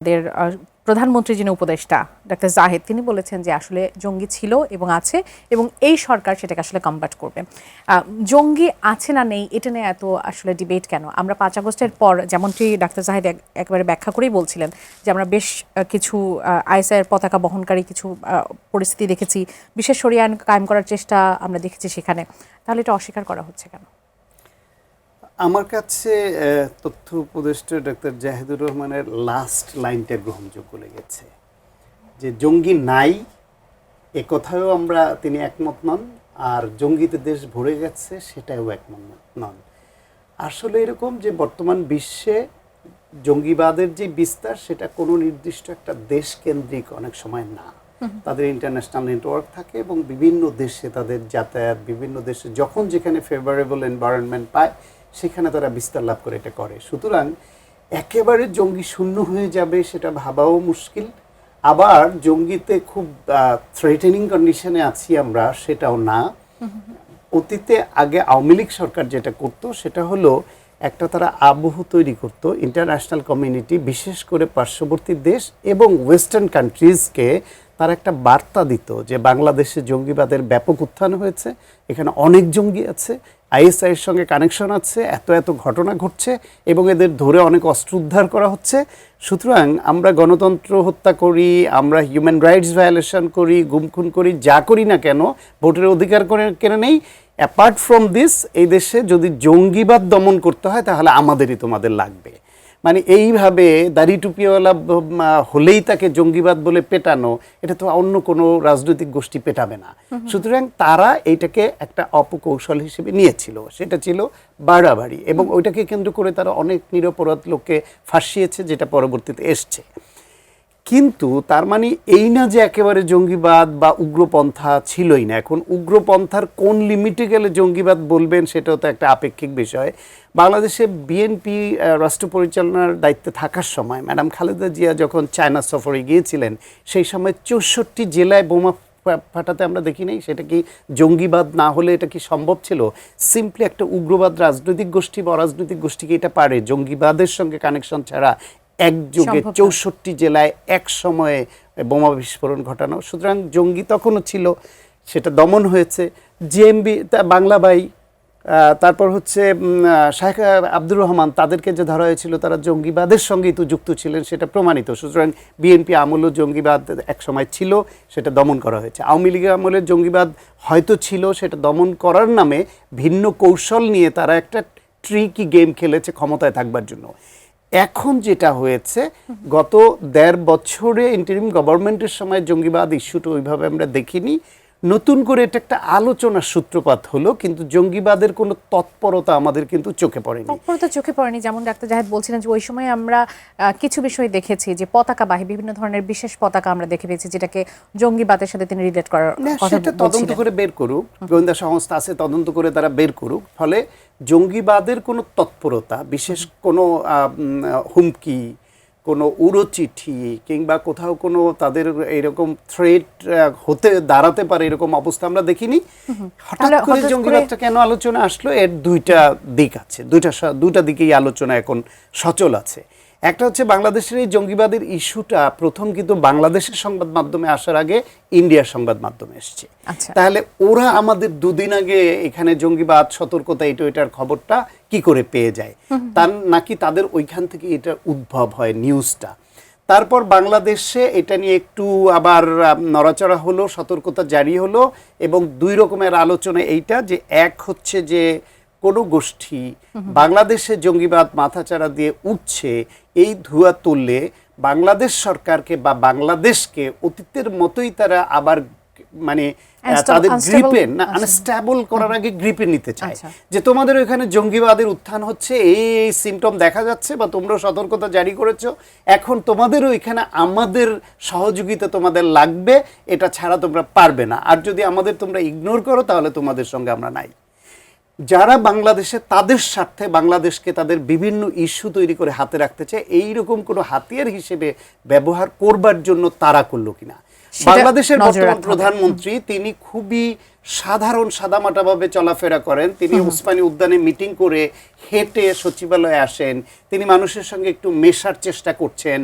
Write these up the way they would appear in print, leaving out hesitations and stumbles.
আমাদের প্রধানমন্ত্রী যিনি উপদেষ্টা ডক্টর জাহিদ তিনি বলেছেন যে আসলে জঙ্গি ছিল এবং আছে এবং এই সরকার সেটাকে আসলে কমব্যাট করবে। জঙ্গি আছে না নেই এটা নিয়ে এত আসলে ডিবেট কেন? আমরা ৫ আগস্টের পর যেমনটি ডক্টর জাহিদ একেবারে ব্যাখ্যা করেই বলছিলেন যে আমরা বেশ কিছু আইএসআইয়ের পতাকা বহনকারী কিছু পরিস্থিতি দেখেছি, বিশেষ শরিয়া আইন কায়েম করার চেষ্টা আমরা দেখেছি সেখানে। তাহলে এটা অস্বীকার করা হচ্ছে কেন? আমার কাছে তথ্য উপদেষ্টা ডক্টর জাহিদুর রহমানের লাস্ট লাইনটা গ্রহণযোগ্য লেগেছে, যে জঙ্গি নাই এ কথাও তিনি একমত নন, আর জঙ্গিতে দেশ ভরে গেছে সেটাও একমত নন। আসলে এরকম যে বর্তমান বিশ্বে জঙ্গিবাদের যে বিস্তার সেটা কোনো নির্দিষ্ট একটা দেশ কেন্দ্রিক অনেক সময় না, তাদের ইন্টারন্যাশনাল নেটওয়ার্ক থাকে এবং বিভিন্ন দেশে তাদের যাতায়াত, বিভিন্ন দেশে যখন যেখানে ফেভারেবল এনভায়রনমেন্ট পায় সেখানে তারা বিস্তার লাভ করে এটা করে। সুতরাং একেবারে জঙ্গি শূন্য হয়ে যাবে সেটা ভাবাও মুশকিল, আবার জঙ্গিতে খুব থ্রেটেনিং কন্ডিশনে আছি আমরা সেটাও না। অতীতে আগে আওয়ামী লীগ সরকার যেটা করতো সেটা হলো একটা তারা আবহ তৈরি করত, ইন্টারন্যাশনাল কমিউনিটি বিশেষ করে পার্শ্ববর্তী দেশ এবং ওয়েস্টার্ন কান্ট্রিজকে তারা একটা বার্তা দিত যে বাংলাদেশে জঙ্গিবাদের ব্যাপক উত্থান হয়েছে, এখানে অনেক জঙ্গি আছে, আইএসআইয়ের সঙ্গে কানেকশন আছে, এত এত ঘটনা ঘটছে এবং এদের ধরে অনেক অস্ত্র উদ্ধার করা হচ্ছে। সুতরাং আমরা গণতন্ত্র হত্যা করি, আমরা হিউম্যান রাইটস ভায়োলেশন করি, গুমখুন করি, যা করি না কেন ভোটের অধিকার করে কেনে নেই, অ্যাপার্ট ফ্রম দিস এই দেশে যদি জঙ্গিবাদ দমন করতে হয় তাহলে আমাদেরই তোমাদের লাগবে। মানে এইভাবে দাড়ি টুপিওয়ালা হলেই তাকে জঙ্গিবাদ বলে পেটানো, এটা তো অন্য কোনো রাজনৈতিক গোষ্ঠী পেটাবে না। সুতরাং তারা এইটাকে একটা অপকৌশল হিসেবে নিয়েছিল, সেটা ছিল বাড়াবাড়ি, এবং ওইটাকে কেন্দ্র করে তারা অনেক নিরপরাধ লোককে ফাঁসিয়েছে, যেটা পরবর্তীতে এসছে। কিন্তু তার মানে এই না যে একেবারে জঙ্গিবাদ বা উগ্রপন্থা ছিলই না। এখন উগ্রপন্থার কোন লিমিটে গেলে জঙ্গিবাদ বলবেন সেটাও তো একটা আপেক্ষিক বিষয়। বাংলাদেশে বিএনপি রাষ্ট্র পরিচালনার দায়িত্বে থাকার সময় ম্যাডাম খালেদা জিয়া যখন চায়না সফরে গিয়েছিলেন সেই সময় 64 জেলায় বোমা ফাটাতে আমরা দেখি নাই। সেটা কি জঙ্গিবাদ না হলে এটা কি সম্ভব ছিল? সিম্পলি একটা উগ্রবাদ রাজনৈতিক গোষ্ঠী বা অরাজনৈতিক গোষ্ঠীকে এটা পারে জঙ্গিবাদের সঙ্গে কানেকশন ছাড়া একযোগে 64 জেলায় এক সময়ে বোমা বিস্ফোরণ ঘটানো। সুতরাং জঙ্গি তখনও ছিল, সেটা দমন হয়েছে। জেএমবি বাংলা বাই, তারপর হচ্ছে শাহেখ আব্দুর রহমান, তাদেরকে যে ধরা হয়েছিল তারা জঙ্গিবাদের সঙ্গেই তো যুক্ত ছিলেন, সেটা প্রমাণিত। সুতরাং বিএনপি আমলেও জঙ্গিবাদ এক সময় ছিল, সেটা দমন করা হয়েছে। আওয়ামী লীগের আমলের জঙ্গিবাদ হয়তো ছিল, সেটা দমন করার নামে ভিন্ন কৌশল নিয়ে তারা একটা ট্রিকি গেম খেলেছে ক্ষমতায় থাকবার জন্য। এখন যেটা হয়েছে, গত 1.5 বছরে ইন্টারিম গভর্নমেন্টের সময় জঙ্গিবাদ ইস্যুটা ওইভাবে আমরা দেখিনি। নতুন করে এটা একটা আলোচনার সূত্রপাত হলো, কিন্তু জঙ্গিবাদের কোনো তৎপরতা আমাদের কিন্তু চোখে পড়েনি। চোখে পড়েনি, যেমন ডাক্তার জাহিদ বলছিলেন যে ওই সময় আমরা কিছু বিষয় দেখেছি যে পতাকাবাহী বিভিন্ন ধরনের বিশেষ পতাকা আমরা দেখে পেয়েছি, যেটাকে জঙ্গিবাদের সাথে তিনি রিলেট করার কথা বলছিলেন। তদন্ত করে বের করুক, গোয়েন্দা সংস্থা আছে তদন্ত করে তারা বের করুক। ফলে জঙ্গিবাদের কোনো তৎপরতা, বিশেষ কোনো হুমকি, কোনো উড়ো চিঠি কিংবা কোথাও কোনো তাদের এরকম থ্রেট হতে দাঁড়াতে পারে এরকম অবস্থা আমরা দেখিনি। হঠাৎ করে জঙ্গিবাদটা কেন আলোচনা আসলো, এর দুইটা দিক আছে, দুইটা দিকেই আলোচনা এখন সচল আছে। একটা হচ্ছে বাংলাদেশের এই জঙ্গিবাদের ইস্যুটা প্রথম কিন্তু বাংলাদেশের সংবাদ মাধ্যমে আসার আগে ইন্ডিয়ার সংবাদ মাধ্যমে এসছে। তাহলে ওরা আমাদের 2 দিন আগে এখানে জঙ্গিবাদ সতর্কতা এটার খবরটা কি করে পেয়ে যায়? তার নাকি তাদের ওইখান থেকে এটা উদ্ভব হয় নিউজটা। তারপর বাংলাদেশে এটা নিয়ে একটু আবার নড়াচড়া হলো, সতর্কতা জারি হলো, এবং 2 রকমের আলোচনা এইটা, যে এক হচ্ছে যে কোনো গোষ্ঠী বাংলাদেশে জঙ্গিবাদ মাথাচাড়া দিয়ে উঠছে, এই ধোঁয়া তুললে বাংলাদেশ সরকারকে বা বাংলাদেশকে অতীতের মতোই তারা আবার মানে তাদের গ্রিপে না, আনস্টেবল করার আগে গ্রিপে নিতে চায়, যে তোমাদের ওইখানে জঙ্গিবাদের উত্থান হচ্ছে, এই সিমটম দেখা যাচ্ছে বা তোমরা সতর্কতা জারি করেছো, এখন তোমাদের ওইখানে আমাদের সহযোগিতা তোমাদের লাগবে, এটা ছাড়া তোমরা পারবে না, আর যদি আমাদের তোমরা ইগনোর করো তাহলে তোমাদের সঙ্গে আমরা নাই। যারা বাংলাদেশে তাদের স্বার্থে বাংলাদেশকে তাদের বিভিন্ন ইস্যু তৈরি করে হাতে রাখতে চায়, এইরকম কোনো হাতিয়ার হিসেবে ব্যবহার করবার জন্য তারা করলো কিনা। সেটা বাংলাদেশের নজরে বর্তমান রাখতে হবে। প্রধানমন্ত্রী তিনি খুবই সাধারণ সাদামাটাভাবে চলাফেরা করেন। তিনি উসমানী উদ্যানে মিটিং করে হেঁটে সচিবালয়ে আসেন। তিনি মানুষের সঙ্গে একটু মেশার চেষ্টা করছেন,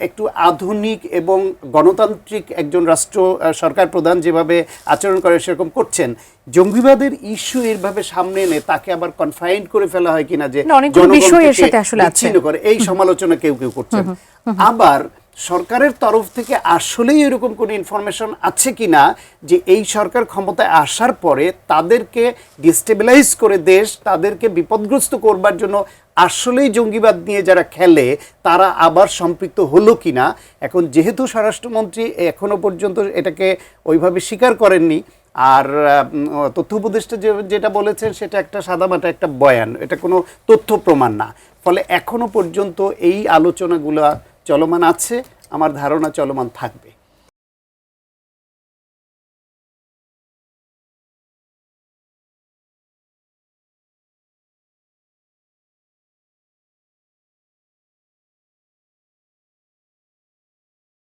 একটু আধুনিক এবং গণতান্ত্রিক একজন রাষ্ট্র সরকার প্রধান যেভাবে আচরণ করে সেরকম করছেন। জঙ্গিবাদের ইস্যু এইভাবে সামনে এনে তাকে আবার কনফাইন্ড করে ফেলা হয় কিনা যে না, অনেকগুলো বিষয় এর সাথে আসলে আছে। বিচ্ছিন্ন করে, এই সমালোচনা কেউ কেউ করছেন। আবার সরকারের তরফ থেকে আসলেই এরকম কোনো ইনফরমেশন আছে কিনা যে এই সরকার ক্ষমতায় আসার পরে তাদেরকে ডিস্টেবিলাইজ করে দেশ, তাদেরকে বিপদগ্রস্ত করবার জন্য আসলেই জঙ্গিবাদ নিয়ে যারা খেলে তারা আবার সম্পৃক্ত হলো কিনা। এখন যেহেতু স্বরাষ্ট্রমন্ত্রী এখনো পর্যন্ত এটাকে ওইভাবে স্বীকার করেননি, আর তথ্য উপদেষ্টা যেটা বলেছেন সেটা একটা সাদামাটা একটা বয়ান, এটা কোনো তথ্য প্রমাণ না। ফলে এখনো পর্যন্ত এই আলোচনাগুলো চলমান আছে, আমার ধারণা চলমান থাকবে।